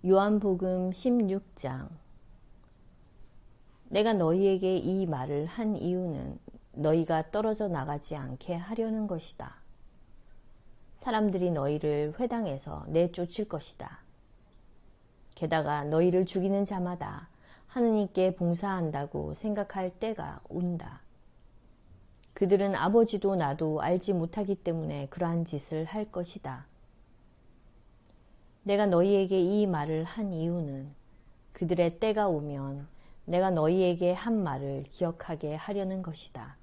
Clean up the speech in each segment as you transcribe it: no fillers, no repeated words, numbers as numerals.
요한복음 16장. 내가 너희에게 이 말을 한 이유는 너희가 떨어져 나가지 않게 하려는 것이다. 사람들이 너희를 회당에서 내쫓을 것이다. 게다가 너희를 죽이는 자마다 하느님께 봉사한다고 생각할 때가 온다. 그들은 아버지도 나도 알지 못하기 때문에 그러한 짓을 할 것이다. 내가 너희에게 이 말을 한 이유는 그들의 때가 오면 내가 너희에게 한 말을 기억하게 하려는 것이다.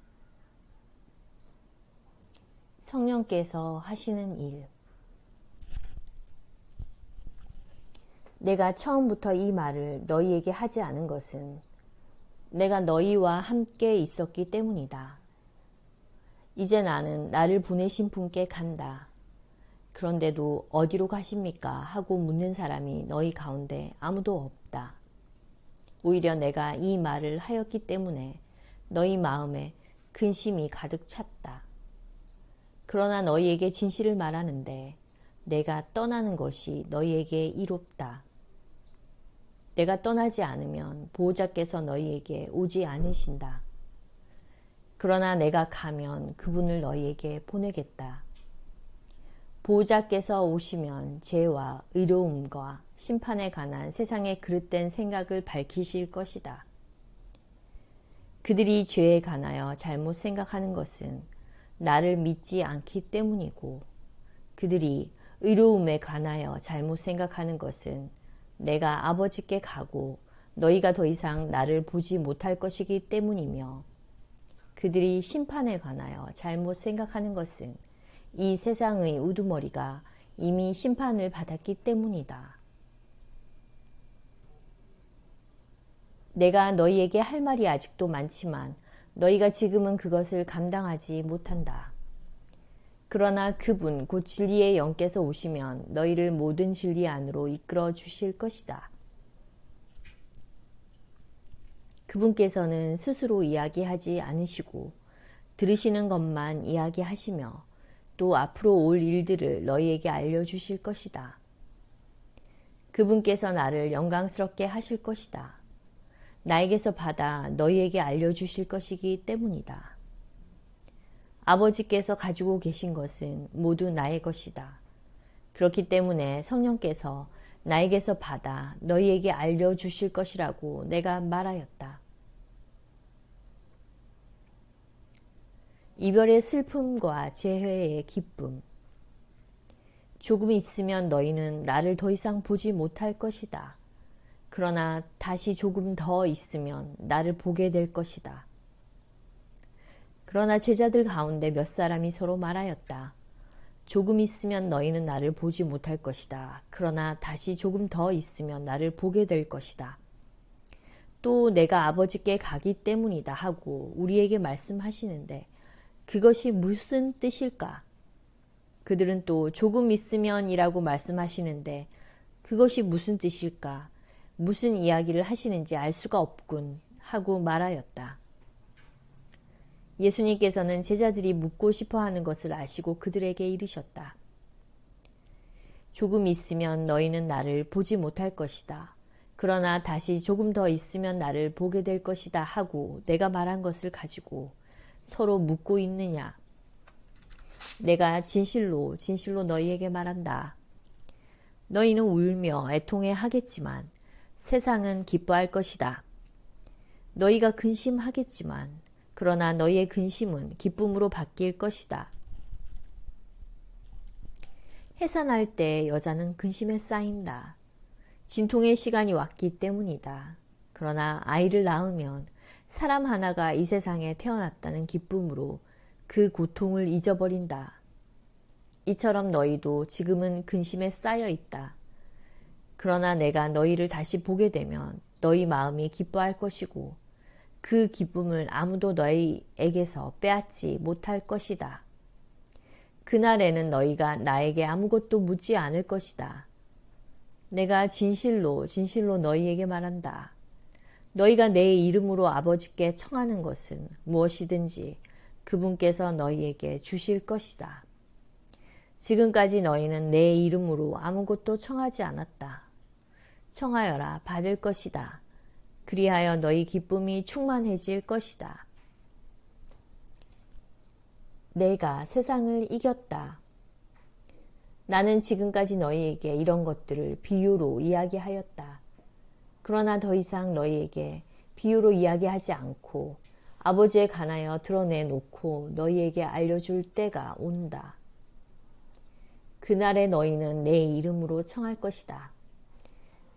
성령께서 하시는 일. 내가 처음부터 이 말을 너희에게 하지 않은 것은 내가 너희와 함께 있었기 때문이다. 이제 나는 나를 보내신 분께 간다. 그런데도 어디로 가십니까? 하고 묻는 사람이 너희 가운데 아무도 없다. 오히려 내가 이 말을 하였기 때문에 너희 마음에 근심이 가득 찼다. 그러나 너희에게 진실을 말하는데 내가 떠나는 것이 너희에게 이롭다. 내가 떠나지 않으면 보호자께서 너희에게 오지 않으신다. 그러나 내가 가면 그분을 너희에게 보내겠다. 보호자께서 오시면 죄와 의로움과 심판에 관한 세상의 그릇된 생각을 밝히실 것이다. 그들이 죄에 관하여 잘못 생각하는 것은 나를 믿지 않기 때문이고, 그들이 의로움에 관하여 잘못 생각하는 것은 내가 아버지께 가고 너희가 더 이상 나를 보지 못할 것이기 때문이며, 그들이 심판에 관하여 잘못 생각하는 것은 이 세상의 우두머리가 이미 심판을 받았기 때문이다. 내가 너희에게 할 말이 아직도 많지만 너희가 지금은 그것을 감당하지 못한다. 그러나 그분 곧 진리의 영께서 오시면 너희를 모든 진리 안으로 이끌어 주실 것이다. 그분께서는 스스로 이야기하지 않으시고 들으시는 것만 이야기하시며 또 앞으로 올 일들을 너희에게 알려주실 것이다. 그분께서 나를 영광스럽게 하실 것이다. 나에게서 받아 너희에게 알려주실 것이기 때문이다. 아버지께서 가지고 계신 것은 모두 나의 것이다. 그렇기 때문에 성령께서 나에게서 받아 너희에게 알려주실 것이라고 내가 말하였다. 이별의 슬픔과 재회의 기쁨. 조금 있으면 너희는 나를 더 이상 보지 못할 것이다. 그러나 다시 조금 더 있으면 나를 보게 될 것이다. 그러나 제자들 가운데 몇 사람이 서로 말하였다. 조금 있으면 너희는 나를 보지 못할 것이다. 그러나 다시 조금 더 있으면 나를 보게 될 것이다. 또 내가 아버지께 가기 때문이다 하고 우리에게 말씀하시는데 그것이 무슨 뜻일까? 그들은 또 조금 있으면이라고 말씀하시는데 그것이 무슨 뜻일까? 무슨 이야기를 하시는지 알 수가 없군 하고 말하였다. 예수님께서는 제자들이 묻고 싶어하는 것을 아시고 그들에게 이르셨다. 조금 있으면 너희는 나를 보지 못할 것이다. 그러나 다시 조금 더 있으면 나를 보게 될 것이다 하고 내가 말한 것을 가지고 서로 묻고 있느냐? 내가 진실로 진실로 너희에게 말한다. 너희는 울며 애통해 하겠지만 세상은 기뻐할 것이다. 너희가 근심하겠지만 그러나 너희의 근심은 기쁨으로 바뀔 것이다. 해산할 때 여자는 근심에 쌓인다. 진통의 시간이 왔기 때문이다. 그러나 아이를 낳으면 사람 하나가 이 세상에 태어났다는 기쁨으로 그 고통을 잊어버린다. 이처럼 너희도 지금은 근심에 쌓여 있다. 그러나 내가 너희를 다시 보게 되면 너희 마음이 기뻐할 것이고 그 기쁨을 아무도 너희에게서 빼앗지 못할 것이다. 그날에는 너희가 나에게 아무것도 묻지 않을 것이다. 내가 진실로 진실로 너희에게 말한다. 너희가 내 이름으로 아버지께 청하는 것은 무엇이든지 그분께서 너희에게 주실 것이다. 지금까지 너희는 내 이름으로 아무것도 청하지 않았다. 청하여라 받을 것이다. 그리하여 너희 기쁨이 충만해질 것이다. 내가 세상을 이겼다. 나는 지금까지 너희에게 이런 것들을 비유로 이야기하였다. 그러나 더 이상 너희에게 비유로 이야기하지 않고 아버지에 관하여 드러내놓고 너희에게 알려줄 때가 온다. 그날에 너희는 내 이름으로 청할 것이다.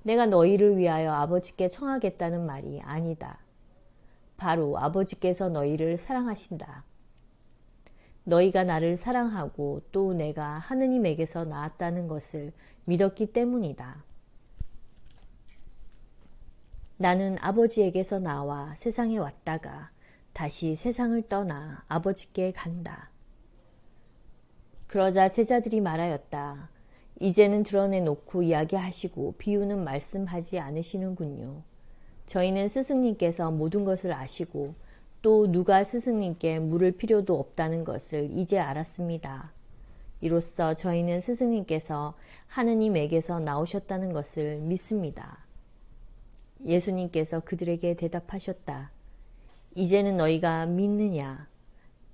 내가 너희를 위하여 아버지께 청하겠다는 말이 아니다. 바로 아버지께서 너희를 사랑하신다. 너희가 나를 사랑하고 또 내가 하느님에게서 나왔다는 것을 믿었기 때문이다. 나는 아버지에게서 나와 세상에 왔다가 다시 세상을 떠나 아버지께 간다. 그러자 제자들이 말하였다. 이제는 드러내놓고 이야기하시고 비유는 말씀하지 않으시는군요. 저희는 스승님께서 모든 것을 아시고 또 누가 스승님께 물을 필요도 없다는 것을 이제 알았습니다. 이로써 저희는 스승님께서 하느님에게서 나오셨다는 것을 믿습니다. 예수님께서 그들에게 대답하셨다. 이제는 너희가 믿느냐?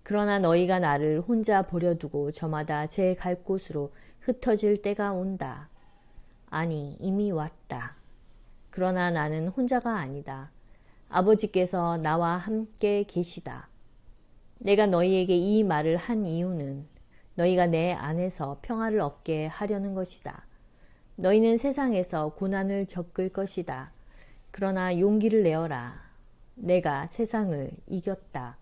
그러나 너희가 나를 혼자 버려두고 저마다 제 갈 곳으로 흩어질 때가 온다. 아니, 이미 왔다. 그러나 나는 혼자가 아니다. 아버지께서 나와 함께 계시다. 내가 너희에게 이 말을 한 이유는 너희가 내 안에서 평화를 얻게 하려는 것이다. 너희는 세상에서 고난을 겪을 것이다. 그러나 용기를 내어라. 내가 세상을 이겼다.